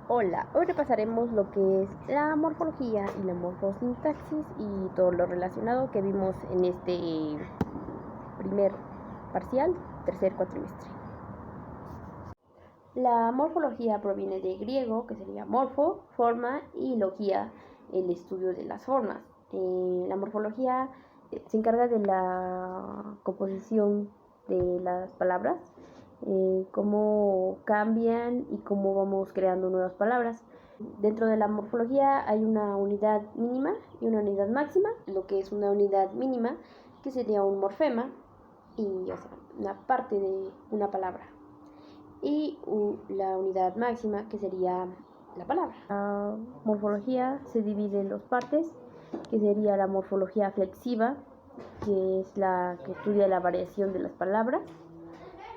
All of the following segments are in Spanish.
Hola, hoy repasaremos lo que es la morfología y la morfosintaxis y todo lo relacionado que vimos en este primer parcial, tercer cuatrimestre. La morfología proviene de griego, que sería morfo, forma, y logía, el estudio de las formas. La morfología se encarga de la composición de las palabras, cómo cambian y cómo vamos creando nuevas palabras. Dentro de la morfología hay una unidad mínima y una unidad máxima. Lo que es una unidad mínima, que sería un morfema, y o sea, una parte de una palabra, y la unidad máxima, que sería la palabra. La morfología se divide en dos partes, que sería la morfología flexiva, que es la que estudia la variación de las palabras,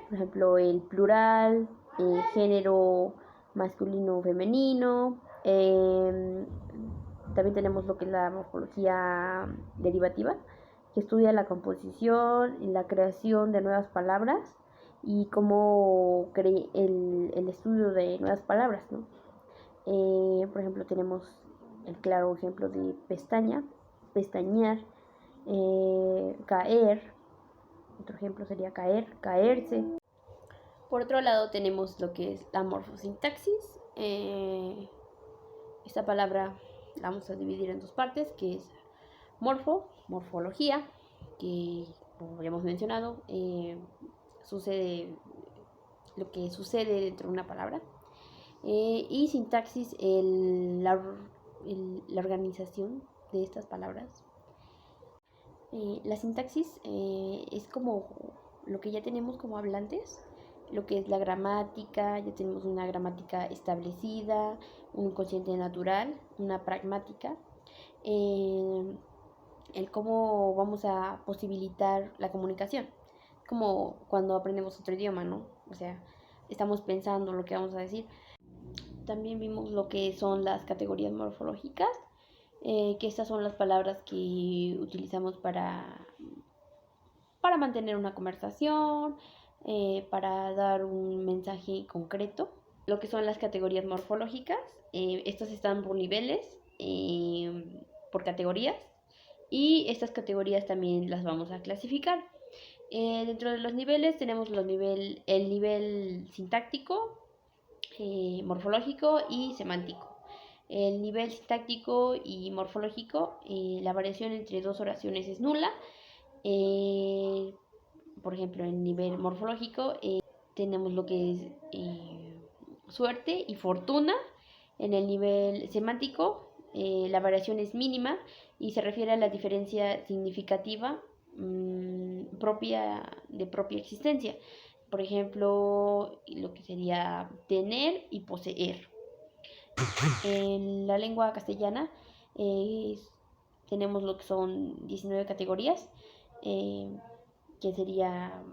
por ejemplo el plural, género masculino o femenino. También tenemos lo que es la morfología derivativa, que estudia la composición y la creación de nuevas palabras y cómo el estudio de nuevas palabras, ¿no? Por ejemplo, tenemos el claro ejemplo de pestaña, pestañear, caer. Otro ejemplo sería caer, caerse. Por otro lado tenemos lo que es la morfosintaxis. Esta palabra la vamos a dividir en dos partes, que es morfología, que como ya hemos mencionado, sucede lo que sucede dentro de una palabra, y sintaxis, la organización de estas palabras. La sintaxis es como lo que ya tenemos como hablantes, lo que es la gramática. Ya tenemos una gramática establecida, un consciente natural, una pragmática. El cómo vamos a posibilitar la comunicación, como cuando aprendemos otro idioma, ¿no? O sea, estamos pensando lo que vamos a decir. También vimos lo que son las categorías morfológicas, que estas son las palabras que utilizamos para mantener una conversación, para dar un mensaje concreto. Lo que son las categorías morfológicas, estas están por niveles, por categorías, y estas categorías también las vamos a clasificar. Dentro de los niveles tenemos el nivel sintáctico, morfológico y semántico. El nivel sintáctico y morfológico, la variación entre dos oraciones es nula. Por ejemplo, en nivel morfológico tenemos lo que es suerte y fortuna. En el nivel semántico, la variación es mínima y se refiere a la diferencia significativa de propia existencia. Por ejemplo, lo que sería tener y poseer. En la lengua castellana tenemos lo que son 19 categorías, que sería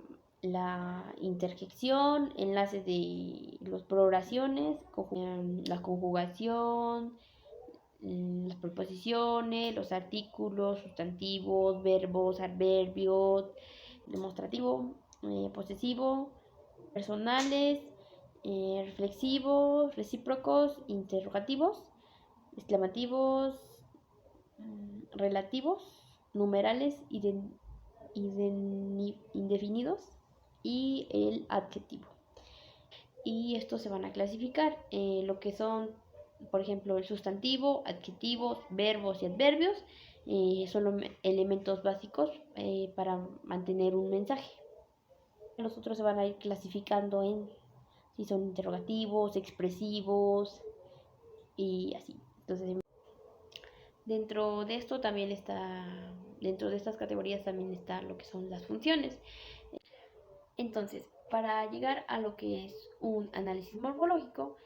la interjección, enlaces de las prooraciones, la conjugación, las preposiciones, los artículos, sustantivos, verbos, adverbios, demostrativo, posesivo, personales, reflexivos, recíprocos, interrogativos, exclamativos, relativos, numerales, indefinidos, y el adjetivo. Y estos se van a clasificar lo que son, por ejemplo, el sustantivo, adjetivos, verbos y adverbios. Son elementos básicos para mantener un mensaje. Los otros se van a ir clasificando en si son interrogativos, expresivos y así. Entonces, dentro de estas categorías también está lo que son las funciones. Entonces, para llegar a lo que es un análisis morfológico,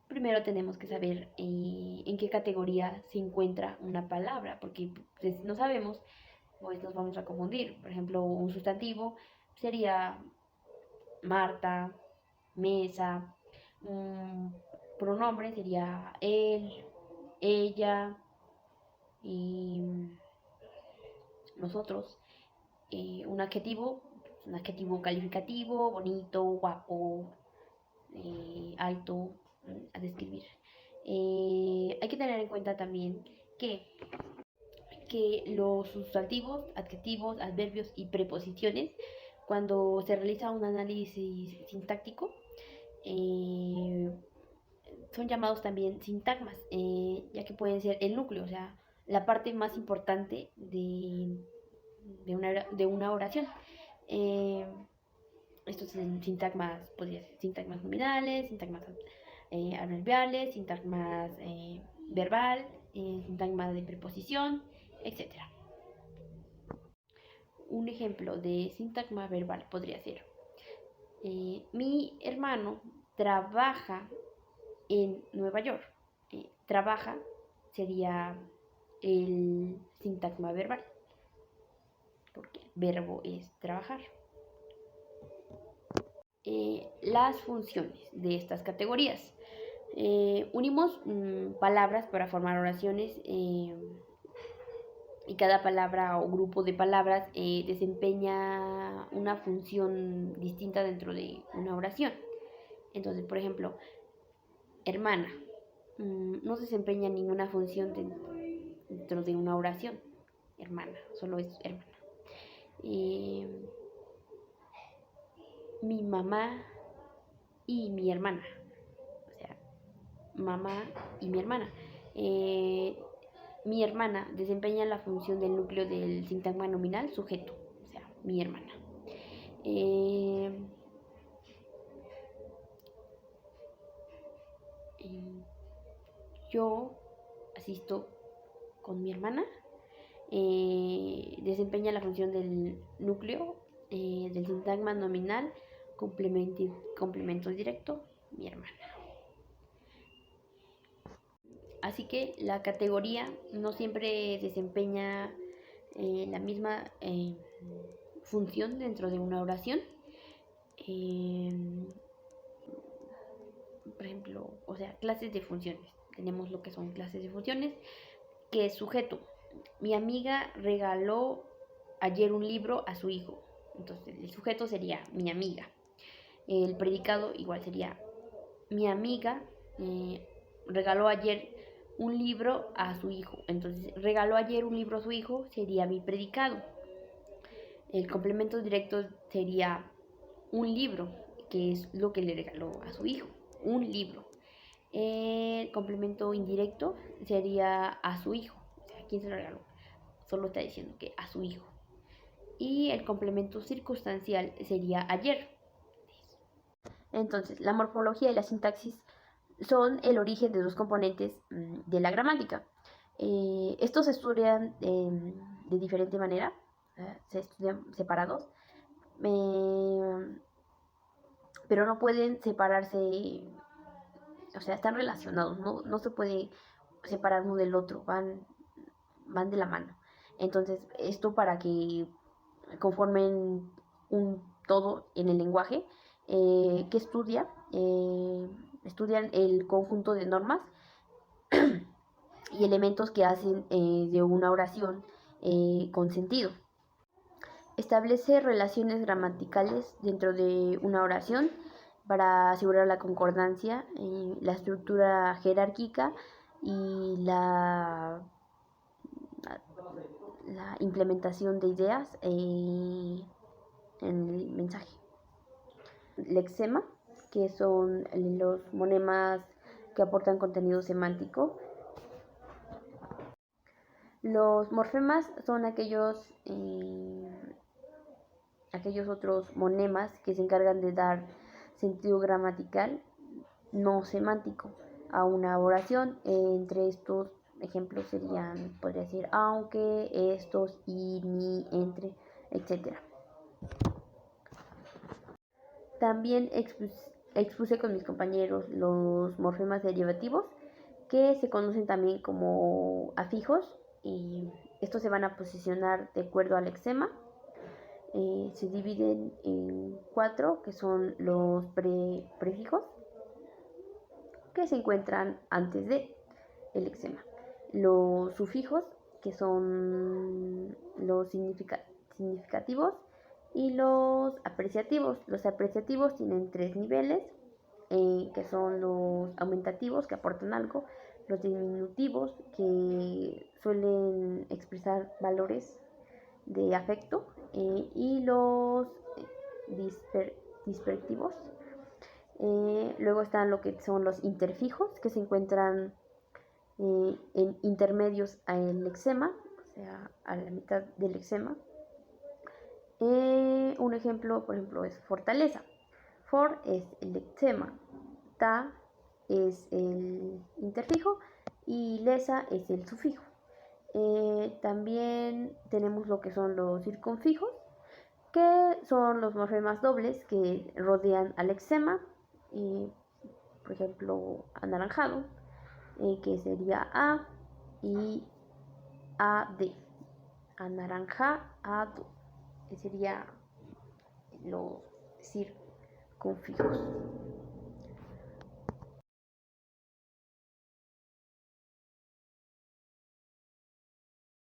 primero tenemos que saber en qué categoría se encuentra una palabra, porque si no sabemos, pues nos vamos a confundir. Por ejemplo, un sustantivo sería Marta, mesa. Un pronombre sería él, ella y nosotros. Un adjetivo calificativo, bonito, guapo, alto, a describir. Hay que tener en cuenta también que los sustantivos, adjetivos, adverbios y preposiciones, cuando se realiza un análisis sintáctico, eh, son llamados también sintagmas, ya que pueden ser el núcleo, o sea, la parte más importante de una oración. Eh, Estos sintagmas, podría ser sintagmas nominales, sintagmas adverbiales, sintagmas verbal, sintagmas de preposición, etc. Un ejemplo de sintagma verbal podría ser: mi hermano trabaja en Nueva York. Trabaja sería el sintagma verbal, porque el verbo es trabajar. Las funciones de estas categorías. Unimos palabras para formar oraciones, y cada palabra o grupo de palabras desempeña una función distinta dentro de una oración. Entonces, por ejemplo, hermana no desempeña ninguna función dentro de una oración. Hermana, solo es hermana. Mi mamá y mi hermana, o sea, mamá y mi hermana. Mi hermana desempeña la función del núcleo del sintagma nominal sujeto, o sea, mi hermana. Yo asisto con mi hermana. Desempeña la función del núcleo del sintagma nominal complemento directo, mi hermana. Así que la categoría no siempre desempeña la misma función dentro de una oración. Por ejemplo, o sea, clases de funciones. Tenemos lo que son clases de funciones, que es sujeto. Mi amiga regaló ayer un libro a su hijo. Entonces, el sujeto sería mi amiga. El predicado igual sería mi amiga regaló ayer un libro a su hijo. Entonces, regaló ayer un libro a su hijo sería mi predicado. El complemento directo sería un libro, que es lo que le regaló a su hijo. Un libro. El complemento indirecto sería a su hijo. O sea, ¿a quién se lo regaló? Solo está diciendo que a su hijo. Y el complemento circunstancial sería ayer. Entonces, la morfología y la sintaxis son el origen de dos componentes de la gramática. Estos se estudian de diferente manera, se estudian separados, pero no pueden separarse, o sea, están relacionados, no se puede separar uno del otro, van de la mano. Entonces, esto para que conformen un todo en el lenguaje que estudian el conjunto de normas y elementos que hacen de una oración con sentido. Establece relaciones gramaticales dentro de una oración para asegurar la concordancia, la estructura jerárquica y la implementación de ideas en el mensaje. Lexema, que son los monemas que aportan contenido semántico. Los morfemas son aquellos otros monemas que se encargan de dar sentido gramatical no semántico a una oración. Entre estos ejemplos serían, podría ser aunque, estos, y, ni, entre, etc. También expuse con mis compañeros los morfemas derivativos, que se conocen también como afijos, y estos se van a posicionar de acuerdo al lexema. Se dividen en 4, que son los prefijos, que se encuentran antes de el lexema. Los sufijos, que son los significativos, y los apreciativos. Los apreciativos tienen 3 niveles. que son los aumentativos, que aportan algo, los diminutivos, que suelen expresar valores de afecto, y los dispertivos. Luego están lo que son los interfijos, que se encuentran en intermedios al lexema, o sea, a la mitad del lexema. Un ejemplo, por ejemplo, es fortaleza. For es el lexema, ta es el interfijo y lesa es el sufijo. También tenemos lo que son los circunfijos, que son los morfemas dobles que rodean al lexema. Por ejemplo, anaranjado, que sería A y AD. Anaranjado, que sería los circunfijos.